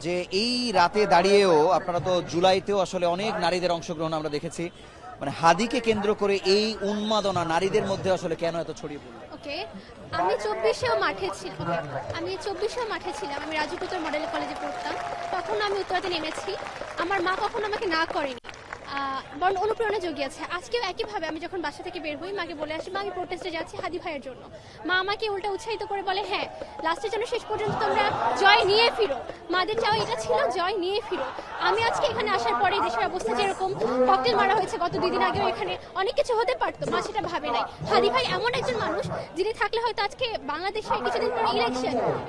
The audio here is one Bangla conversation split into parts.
যে এই রাতে দাঁড়িয়েও আপনারা তো জুলাইতেও আসলে অনেক নারীদের অংশগ্রহণ আমরা দেখেছি, মানে হাদিকে কেন্দ্র করে এই উন্মাদনা নারীদের মধ্যে আসলে কেন এত ছড়িয়ে পড়লো? ওকে, আমি 24-এও মাঠে ছিলাম। আমি 24-এও মাঠে ছিলাম। আমি রাজুকুতর মডেল কলেজে পড়তাম। তখন আমি উত্তরাতে নেমেছি। আমার মা কখনো আমাকে না করেনি, বরং অনুপ্রেরণা জুগিয়েছে। আজকেও একইভাবে আমি যখন বাসা থেকে বের হই, মাকে বলে আসি মা আমি প্রোটেস্টে যাচ্ছি হাদি ভাইয়ের জন্য। মা আমাকে উল্টা উৎসাহিত করে বলে হ্যাঁ, লাস্টের জন্য শেষ পর্যন্ত তোমরা জয় নিয়ে ফিরো। মাদের চাও এটা ছিল, জয় নিয়ে ফিরো। আমি আজকে এখানে আসার পরে দেশের অবস্থা যেরকম, ককটেল মারা হয়েছে গত 2 দিন আগেও, এখানে অনেক কিছু হতে পারতো, মা সেটা ভাবে নাই। হাদি ভাই এমন একজন মানুষ যিনি থাকলে হয়তো আজকে বাংলাদেশে কিছুদিন পরে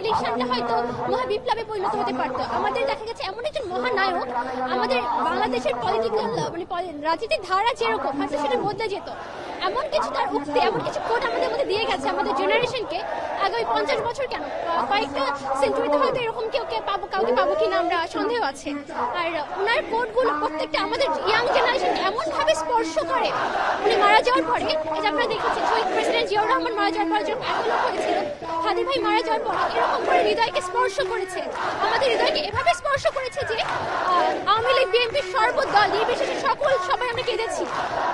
ইলেকশনটা হয়তো মহা বিপ্লবে পরিণত হতে পারতো। আমাদের দেখা গেছে এমন একজন মহানায়ক, আমাদের বাংলাদেশের পলিটিক্যাল রাজনীতির ধারা যেরকম হয়তো সেটা বদলে যেত। এমন কিছু তার উক্তি, এমন কিছু কোট আমাদের মধ্যে দিয়ে গেছে আমাদের জেনারেশনকে। আগামী 50 বছর কেন, কয়েকটা সেঞ্চুরিতে হয়তো এরকম কাউকে পাবো কিনা আমরা সন্দেহ আছে। আর ওনার কোটগুলো প্রত্যেকটা আমাদের ইয়াং জেনারেশন এমন ভাবে স্পর্শ করে। উনি মারা যাওয়ার পরে, এই যে আপনারা দেখেছেন শহীদ প্রেসিডেন্ট জিয়াউর রহমান মারা যাওয়ার পরে যখন আন্দোলন হয়েছিল, হাদি ভাই মারা যাওয়ার পরে এরকম করে হৃদয়কে স্পর্শ করেছে, আমাদের হৃদয়কে এভাবে স্পর্শ করেছে যে আওয়ামী লীগ বিএনপির সর্বদল নির্বিশেষে সবাই আমরা কেঁদেছি।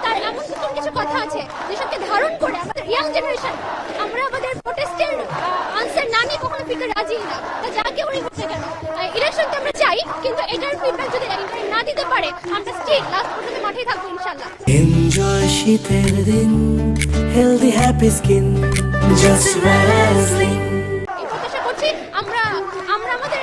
তার এমন কিছু কথা আছে যেসবকে ধারণ করে আমাদের ইয়াং জেনারেশন আমরা আমাদের প্রোটেস্টের আনসার না নিয়ে কখনো ফিরতে রাজি না। তা যা কেউ হচ্ছে কেন, ইলেকশন তো আমরা চাই, কিন্তু এটার ফিডব্যাক যদি না দিতে পারে আমরা স্ট্রিট লাস্ট পর্যন্ত মাঠেই থাকবো ইনশাআল্লাহ। এনজয় শীতের দিন, healthy happy skin, just Vaseline. এই প্রত্যাশা করছি আমরা আমাদের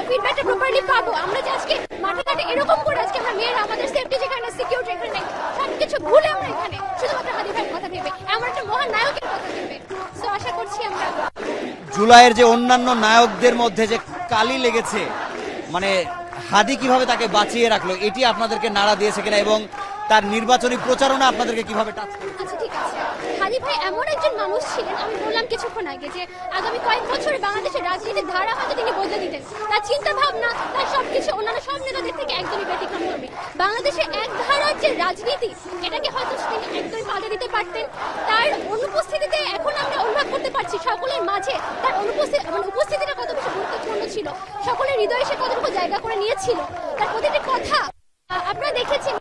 ফিডব্যাকটা প্রপারলি পাবো। আমরা যে আজকে মাঠে ঘাটে এরকম করে আজকে আমরা মেয়েরা আমাদের সেফটি যেখানে, সিকিউরিটি এখানে নেই, সবকিছু ভুলে আমরা এখানে শুধুমাত্র হাদি ভাইয়ের কথা ভেবে, এমন একটা মহান নায়কের কথা ভেবে। সো আশা করছি আমরা জুলাইয়ের যে অন্যান্য নায়কদের মধ্যে যে কালি লেগেছে, মানে হাদি কিভাবে তাকে বাঁচিয়ে রাখলো, এটি আপনাদেরকে নাড়া দিয়েছে কিনা এবং তার নির্বাচনী প্রচারণা আপনাদেরকে কিভাবে টাচ করে? আচ্ছা ঠিক আছে, হাদি ভাই এমন একজন মানুষ ছিলেন, আমি বললাম কিছুক্ষণ আগে যে আগামী কয়েক বছরে বাংলাদেশের রাজনীতির ধারা হয়তো তিনি বদলে দিতেন। তার চিন্তা ভাবনা, তার সবকিছু অন্যান্য সব নেতাদের থেকে একদমই ব্যতিক্রম হবে। বাংলাদেশের এক ধারার যে রাজনীতি, এটাকে হয়তো তিনি একদমই পাল্টে দিতে পারতেন। তার অনুপস্থিতিতে এখন আমরা অনুভব করতে পারছি সকলের মাঝে তার উপস্থিতিটা কত বেশি গুরুত্বপূর্ণ ছিল, সকলের হৃদয়ে সে কতটুকু জায়গা করে নিয়েছিল। তার প্রতিটি কথা আপনারা দেখেছেন,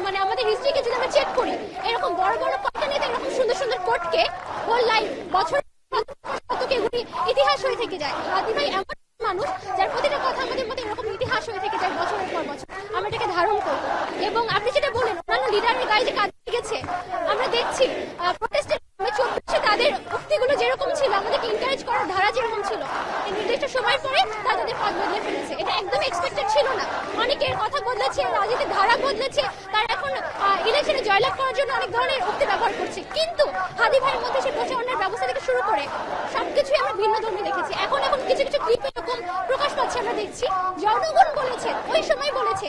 মানে আমাদের হিস্ট্রিকে যদি আমরা চেক করি, এরকম বড় বড় কথা নিয়ে এরকম সুন্দর সুন্দর কোটকে হোল লাইফ বছর ইতিহাস হয়ে থেকে যায়। হাদি ভাই এমন মানুষ যার প্রতিটা কথা আমাদের মধ্যে এরকম ইতিহাস হয়ে থেকে যায় বছরের পর বছর, আমরা এটাকে ধারণ করব। এবং আপনি যেটা বললেন অন্যান্য লিডারের গায়ে যে কাজ গেছে আমরা দেখছি, প্রোটেস্টের তাদের উক্তিগুলো যেরকম ছিল, আমাদেরকে এনকারেজ করার ধারা যেরকম ছিল, নির্দিষ্ট সময় পরে তাদের পথ বদলে ফেলেছে। এটা একদম এক্সপেক্টেড ছিল না। অনেকের কথা বদলেছে, রাজনীতির ধারা বদলেছে, তারা এখন ইলেকশনে জয়লাভ করার জন্য অনেক ধরনের উক্তি ব্যবহার করছে। কিন্তু হাদি ভাইয়ের মধ্যে সে প্রচারণার ব্যবস্থা থেকে শুরু করে সবকিছুই আমরা ভিন্ন ধর্মী দেখেছি। এখন কিছু ক্লিপ এরকম প্রকাশ পাচ্ছে, আমরা দেখছি জনগণ বলেছে, ওই সময় বলেছে